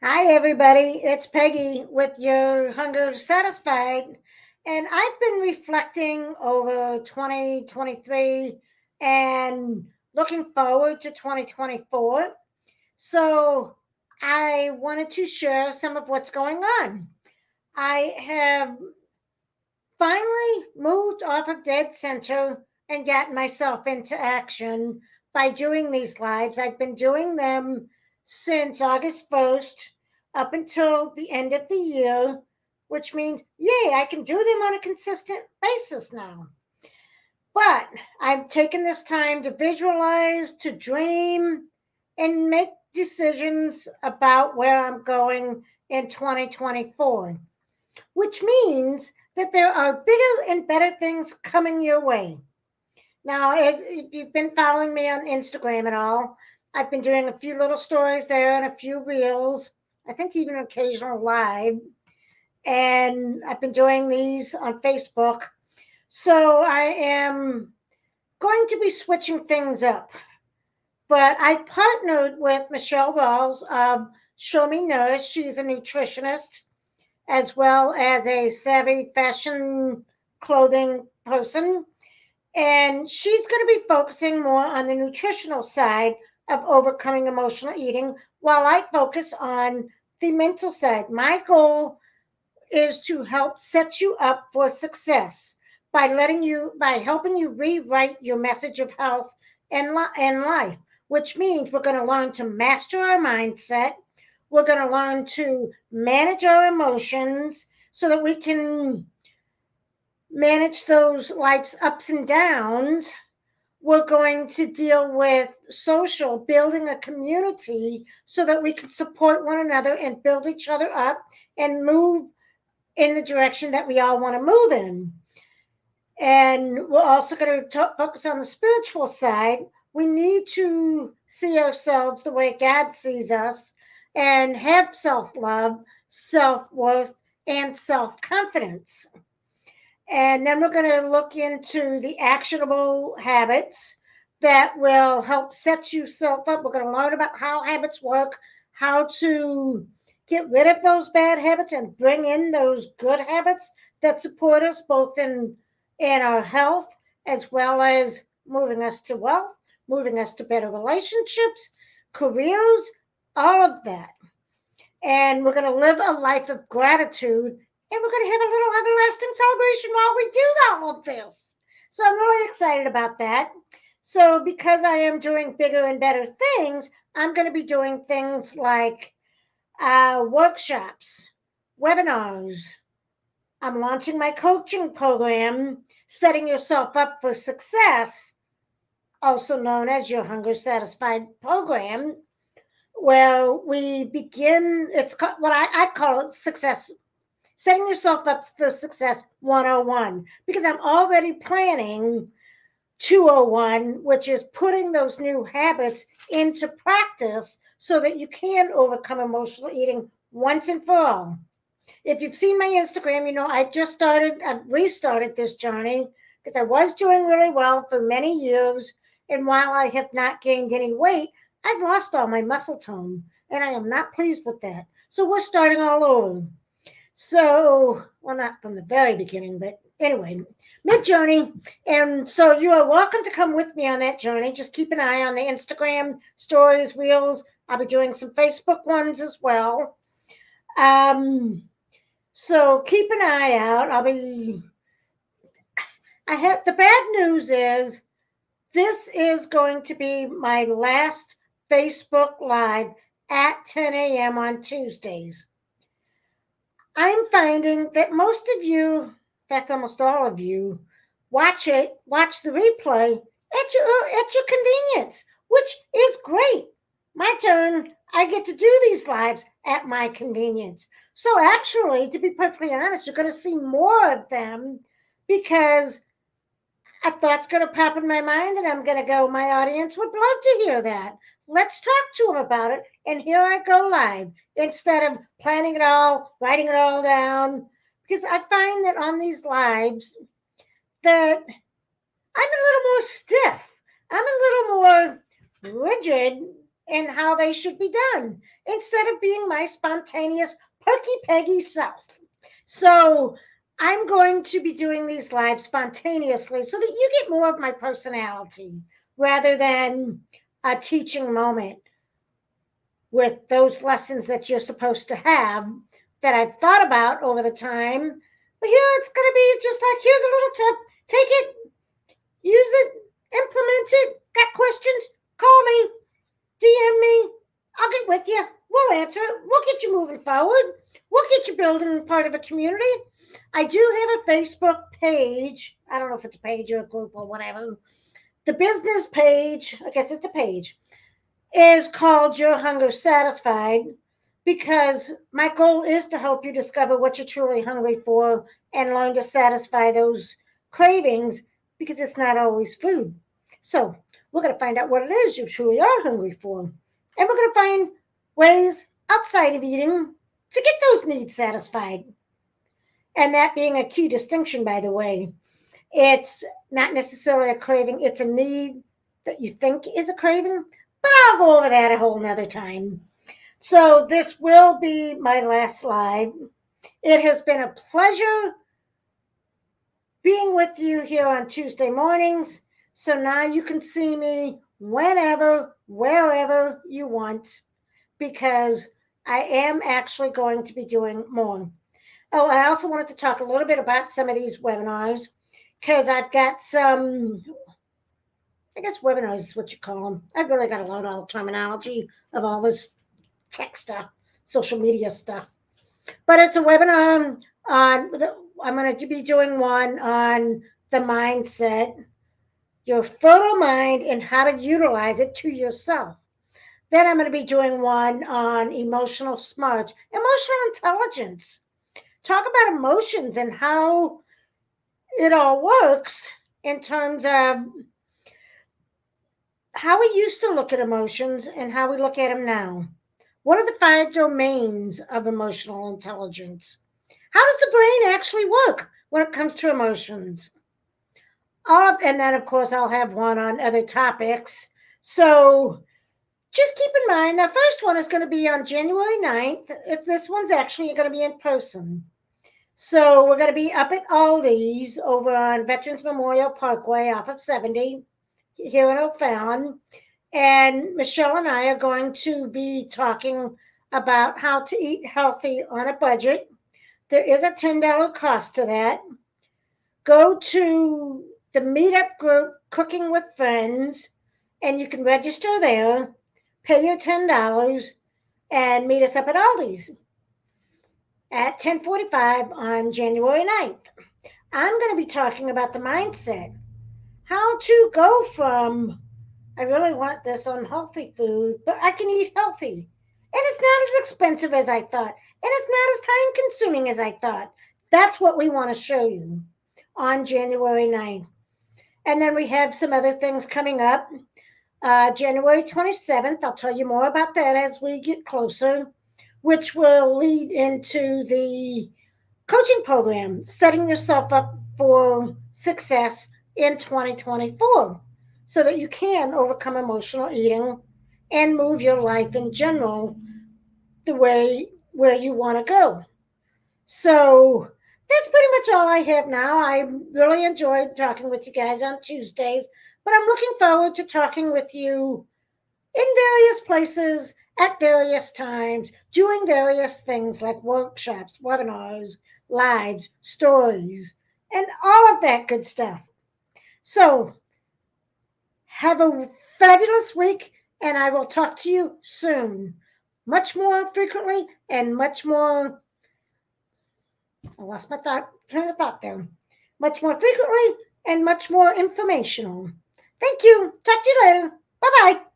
Hi, everybody. It's Peggy with your Hunger Satisfied. And I've been reflecting over 2023 and looking forward to 2024. So I wanted to share some of what's going on. I have finally moved off of dead center and gotten myself into action by doing these lives. I've been doing them since August 1st up until the end of the year, which means, yay, I can do them on a consistent basis now. But I've taken this time to visualize, to dream, and make decisions about where I'm going in 2024, which means that there are bigger and better things coming your way. Now, if you've been following me on Instagram at all, I've been doing a few little stories there and a few reels, I think even an occasional live, and I've been doing these on Facebook. So I am going to be switching things up. But I partnered with Michelle Rawls of Show Me Nourish. She's a nutritionist as well as a savvy fashion clothing person. And she's going to be focusing more on the nutritional side of overcoming emotional eating while I focus on the mental side. My goal is to help set you up for success by helping you rewrite your message of health and life, which means we're going to learn to master our mindset. We're going to learn to manage our emotions so that we can manage those life's ups and downs. We're going to deal with social, building a community so that we can support one another and build each other up and move in the direction that we all want to move in. And we're also going to focus on the spiritual side. We need to see ourselves the way God sees us and have self love, self worth, and self confidence. And then we're going to look into the actionable habits that will help set yourself up. We're going to learn about how habits work, how to get rid of those bad habits and bring in those good habits that support us both in our health as well as moving us to wealth, moving us to better relationships, careers, all of that. And we're going to live a life of gratitude, and we're going to have a little everlasting celebration while we do all of this. So I'm really excited about that. So because I am doing bigger and better things, I'm going to be doing things like workshops, webinars. I'm launching my coaching program, Setting Yourself Up for Success, also known as your Hunger Satisfied program, where we begin, it's what I call it success, setting yourself up for success 101, because I'm already planning 201, which is putting those new habits into practice so that you can overcome emotional eating once and for all. If you've seen my Instagram, you know I restarted this journey because I was doing really well for many years. And while I have not gained any weight, I've lost all my muscle tone. And I am not pleased with that. So we're starting all over. So, well, not from the very beginning, but anyway, mid journey. And so you are welcome to come with me on that journey. Just keep an eye on the Instagram stories, reels. I'll be doing some Facebook ones as well. Um, so keep an eye out. I have the bad news is this is going to be my last Facebook Live at 10 a.m. on Tuesdays. I'm finding that most of you, in fact, almost all of you, watch the replay at your convenience, which is great. My turn. I get to do these lives at my convenience. So actually, to be perfectly honest, you're going to see more of them because a thought's going to pop in my mind, and I'm going to go, my audience would love to hear that. Let's talk to them about it. And here I go live instead of planning it all, writing it all down. Because I find that on these lives that I'm a little more stiff. I'm a little more rigid and how they should be done instead of being my spontaneous perky peggy self. So I'm going to be doing these lives spontaneously so that you get more of my personality rather than a teaching moment with those lessons that you're supposed to have that I've thought about over the time. But here it's going to be just like, here's a little tip. Take it, use it, implement it. Got questions? Call me, DM me. I'll get with you. We'll answer it. We'll get you moving forward. We'll get you building part of a community. I do have a Facebook page. I don't know if it's a page or a group or whatever. The business page, I guess it's a page, is called Your Hunger Satisfied, because my goal is to help you discover what you're truly hungry for and learn to satisfy those cravings, because it's not always food. So we're going to find out what it is you truly are hungry for. And we're going to find ways outside of eating to get those needs satisfied. And that being a key distinction, by the way. It's not necessarily a craving, it's a need that you think is a craving, but I'll go over that a whole nother time. So this will be my last live. It has been a pleasure being with you here on Tuesday mornings. So now you can see me whenever, wherever you want, because I am actually going to be doing more. Oh, I also wanted to talk a little bit about some of these webinars, because I've got some, I guess webinars is what you call them. I've really got to learn all the terminology of all this tech stuff, social media stuff. But it's a webinar on, I'm going to be doing one on the mindset, your fertile mind, and how to utilize it to yourself. Then I'm going to be doing one on emotional smarts, emotional intelligence. Talk about emotions and how it all works in terms of how we used to look at emotions and how we look at them now. What are the 5 domains of emotional intelligence? How does the brain actually work when it comes to emotions? And then, of course, I'll have one on other topics. So just keep in mind, the first one is going to be on January 9th. This one's actually going to be in person. So we're going to be up at Aldi's over on Veterans Memorial Parkway off of 70 here in O'Fallon. And Michelle and I are going to be talking about how to eat healthy on a budget. There is a $10 cost to that. Go to the meetup group, Cooking with Friends, and you can register there, pay your $10, and meet us up at Aldi's at 10:45 on January 9th. I'm going to be talking about the mindset, how to go from, I really want this unhealthy food, but I can eat healthy. And it's not as expensive as I thought. And it's not as time consuming as I thought. That's what we want to show you on January 9th. And then we have some other things coming up. January 27th, I'll tell you more about that as we get closer, which will lead into the coaching program, setting yourself up for success in 2024 so that you can overcome emotional eating and move your life in general the way where you want to go. So that's pretty much all I have now. I really enjoyed talking with you guys on Tuesdays, but I'm looking forward to talking with you in various places at various times, doing various things like workshops, webinars, lives, stories, and all of that good stuff. So have a fabulous week, and I will talk to you soon. Much more frequently and much more, I lost my train of thought there. Much more frequently and much more informational. Thank you. Talk to you later. Bye-bye.